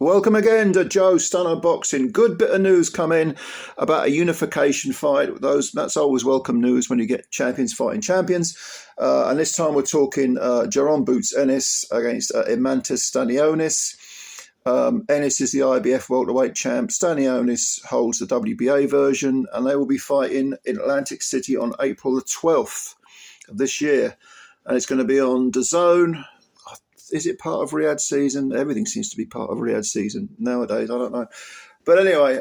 Welcome again to Joe Stunner Boxing. Good bit of news come in about a unification fight. That's always welcome news when you get champions fighting champions. And this time we're talking Jaron Ennis against Eimantas Stanionis. Ennis is the IBF welterweight champ. Stanionis holds the WBA version, and they will be fighting in Atlantic City on April the 12th of this year. And it's going to be on DAZN. Is it part of Riyadh season? Everything seems to be part of Riyadh season nowadays. I don't know. But anyway,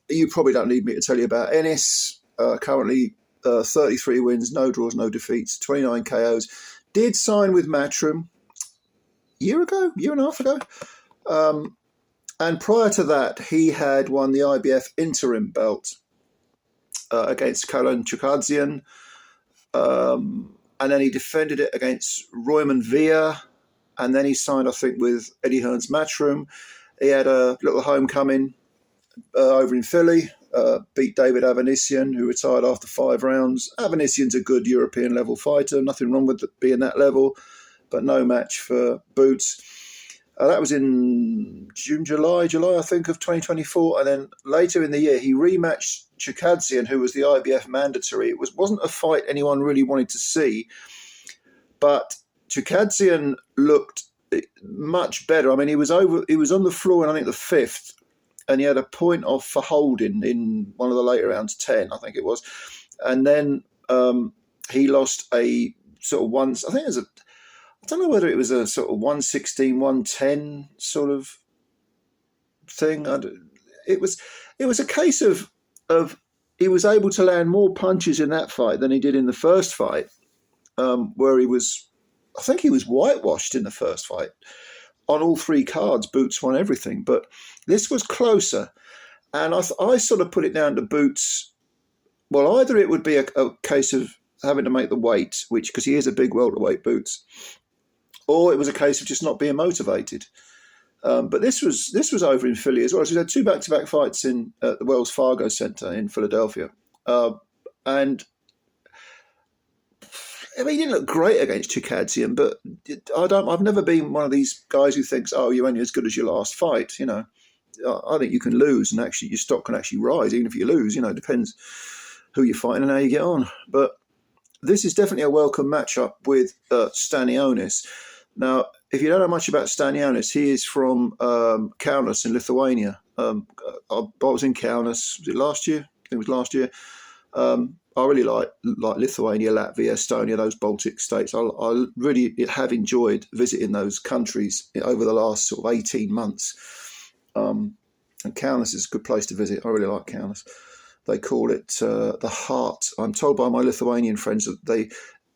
you probably don't need me to tell you about Ennis. Currently 33 wins, no draws, no defeats, 29 KOs. Did sign with Matchroom a year and a half ago. And prior to that, he had won the IBF interim belt against Karan Chukadzian. And then he defended it against Royman Villa. And then he signed, I think, with Eddie Hearn's Matchroom. He had a little homecoming over in Philly, beat David Avanesian, who retired after 5 rounds. Avanesian's a good European-level fighter. Nothing wrong with being that level, but no match for Boots. That was in July, I think, of 2024. And then later in the year, he rematched Chukadzian, who was the IBF mandatory. It wasn't a fight anyone really wanted to see, but Chukadzian looked much better. I mean, he was on the floor in, I think, the 5th, and he had a point off for holding in one of the later rounds, 10, I think it was. And then he lost a sort of I think it was I don't know whether it was a sort of 116, 110 sort of thing. It was a case of he was able to land more punches in that fight than he did in the first fight, where I think he was whitewashed in the first fight. On all 3 cards, Boots won everything. But this was closer. And I sort of put it down to Boots. Well, either it would be a case of having to make the weight, because he is a big welterweight, Boots, or it was a case of just not being motivated. But this was over in Philly as well. So we had 2 back-to-back fights in the Wells Fargo Center in Philadelphia. And I mean, he didn't look great against Chukadzian, but I've never been one of these guys who thinks, oh, you're only as good as your last fight. You know, I think you can lose, and actually your stock can actually rise even if you lose. You know, it depends who you're fighting and how you get on. But this is definitely a welcome matchup with Stanionis. Now, if you don't know much about Stanionis, he is from Kaunas in Lithuania. I was in Kaunas. Was it last year? I think it was last year. I really like Lithuania, Latvia, Estonia, those Baltic states. I really have enjoyed visiting those countries over the last sort of 18 months. And Kaunas is a good place to visit. I really like Kaunas. They call it the heart. I'm told by my Lithuanian friends that they,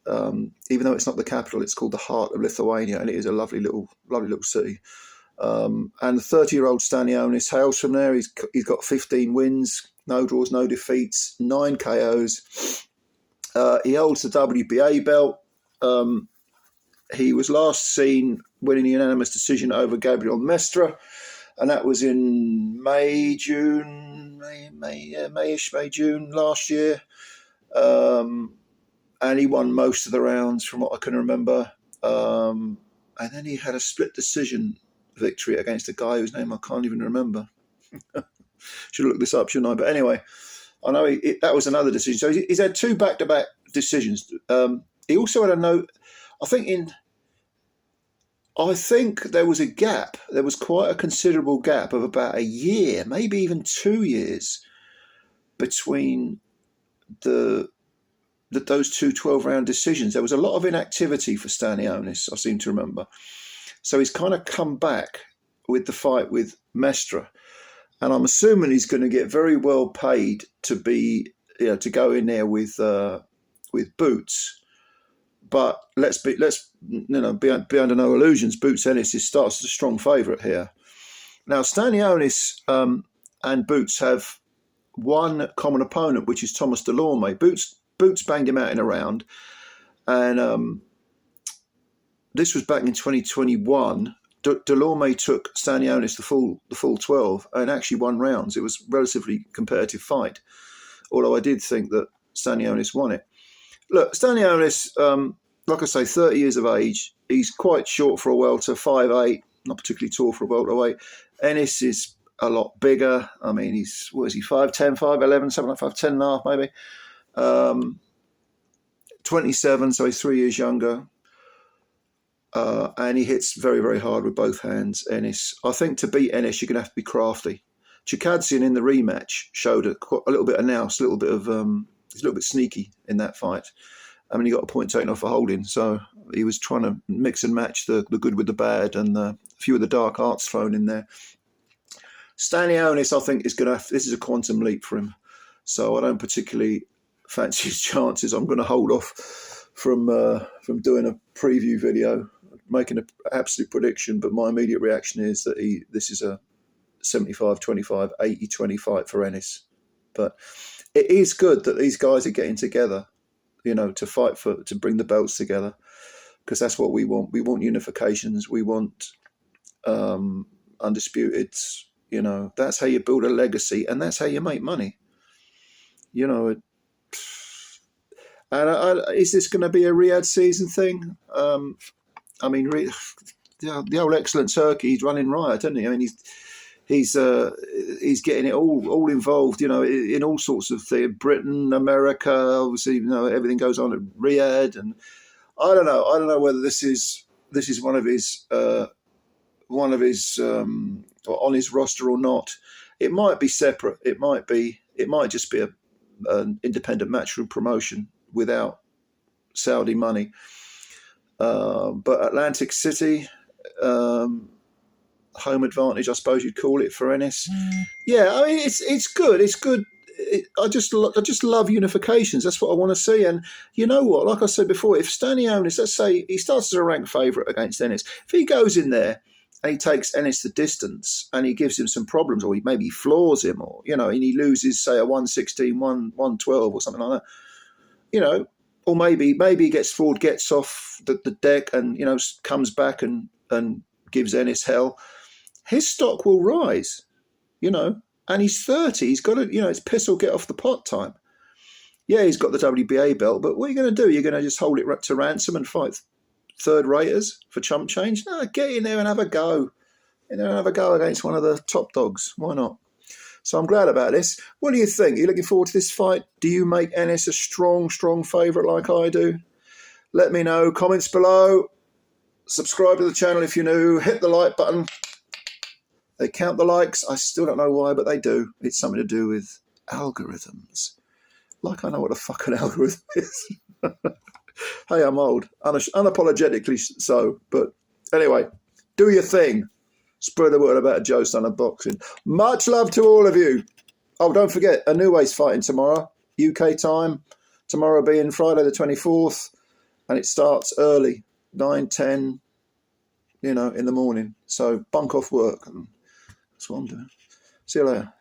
even though it's not the capital, it's called the heart of Lithuania, and it is a lovely little city. And the 30-year-old Stanionis hails from there. He's got 15 wins. No draws, no defeats, 9 KOs. He holds the WBA belt. He was last seen winning a unanimous decision over Gabriel Mestre, and that was in May, June last year. And he won most of the rounds from what I can remember. And then he had a split decision victory against a guy whose name I can't even remember. Should look this up, shouldn't I? But anyway, I know that was another decision. So he's had 2 back-to-back decisions. He also had a note. I think there was a gap. There was quite a considerable gap of about a year, maybe even 2 years, between those 2 12-round decisions. There was a lot of inactivity for Stanionis, I seem to remember. So he's kind of come back with the fight with Mestre. And I'm assuming he's going to get very well paid to to go in there with Boots. But let's be under no illusions. Boots Ennis starts as a strong favourite here. Now Stanionis and Boots have one common opponent, which is Thomas Delorme. Boots banged him out in a round, and this was back in 2021. Delorme took Stanionis the full 12 and actually won rounds. It was a relatively competitive fight, although I did think that Stanionis won it. Look, Stanionis, like I say, 30 years of age. He's quite short for a welter, 5'8", not particularly tall for a welterweight. Ennis is a lot bigger. I mean, he's, what is he, 5'10", 5'11", something like 5'10 and a half maybe. 27, so he's 3 years younger. And he hits very, very hard with both hands, Ennis. I think to beat Ennis, you're going to have to be crafty. Chikadzian in the rematch showed a little bit of nous, a little bit of, he's a little bit sneaky in that fight. I mean, he got a point taken off for holding, so he was trying to mix and match the good with the bad, and a few of the dark arts thrown in there. Stanionis, I think, is going to, this is a quantum leap for him, so I don't particularly fancy his chances. I'm going to hold off from doing a preview video, making an absolute prediction, but my immediate reaction is that this is a 75-25, 80-20 fight for Ennis. But it is good that these guys are getting together, you know, to fight to bring the belts together, because that's what we want. We want unifications. We want undisputed. You know, that's how you build a legacy, and that's how you make money. You know, and is this going to be a Riyadh season thing? I mean, the old excellent Turkey, he's running riot, isn't he? I mean, he's getting it all involved, you know, in all sorts of things. Britain, America, obviously, you know, everything goes on at Riyadh, and I don't know whether this is one of his on his roster or not. It might be separate. It might just be an independent matchroom promotion without Saudi money. But Atlantic City, home advantage, I suppose you'd call it, for Ennis. Yeah, I mean, it's good. It's good. I just love unifications. That's what I want to see. And you know what? Like I said before, if Stanionis, let's say he starts as a ranked favourite against Ennis, if he goes in there and he takes Ennis the distance and he gives him some problems, or he maybe floors him, or, you know, and he loses, say, a 116, 112 or something like that, you know, or maybe he gets forward, gets off the deck, and, you know, comes back and gives Ennis hell, his stock will rise, you know. And he's 30. He's got to, you know, it's piss or get off the pot time. Yeah, he's got the WBA belt, but what are you going to do? You're going to just hold it to ransom and fight third raters for chump change? No, get in there and have a go. Have a go against one of the top dogs. Why not? So I'm glad about this. What do you think? Are you looking forward to this fight? Do you make Ennis a strong favourite like I do? Let me know. Comments below. Subscribe to the channel if you're new. Hit the like button. They count the likes. I still don't know why, but they do. It's something to do with algorithms. Like I know what a fucking algorithm is. Hey, I'm old. Unapologetically so. But anyway, do your thing. Spread the word about Joe Stunner Boxing. Much love to all of you. Oh, don't forget, a new way's fighting tomorrow. UK time. Tomorrow being Friday the 24th. And it starts early. 9, 10, you know, in the morning. So bunk off work. And that's what I'm doing. See you later.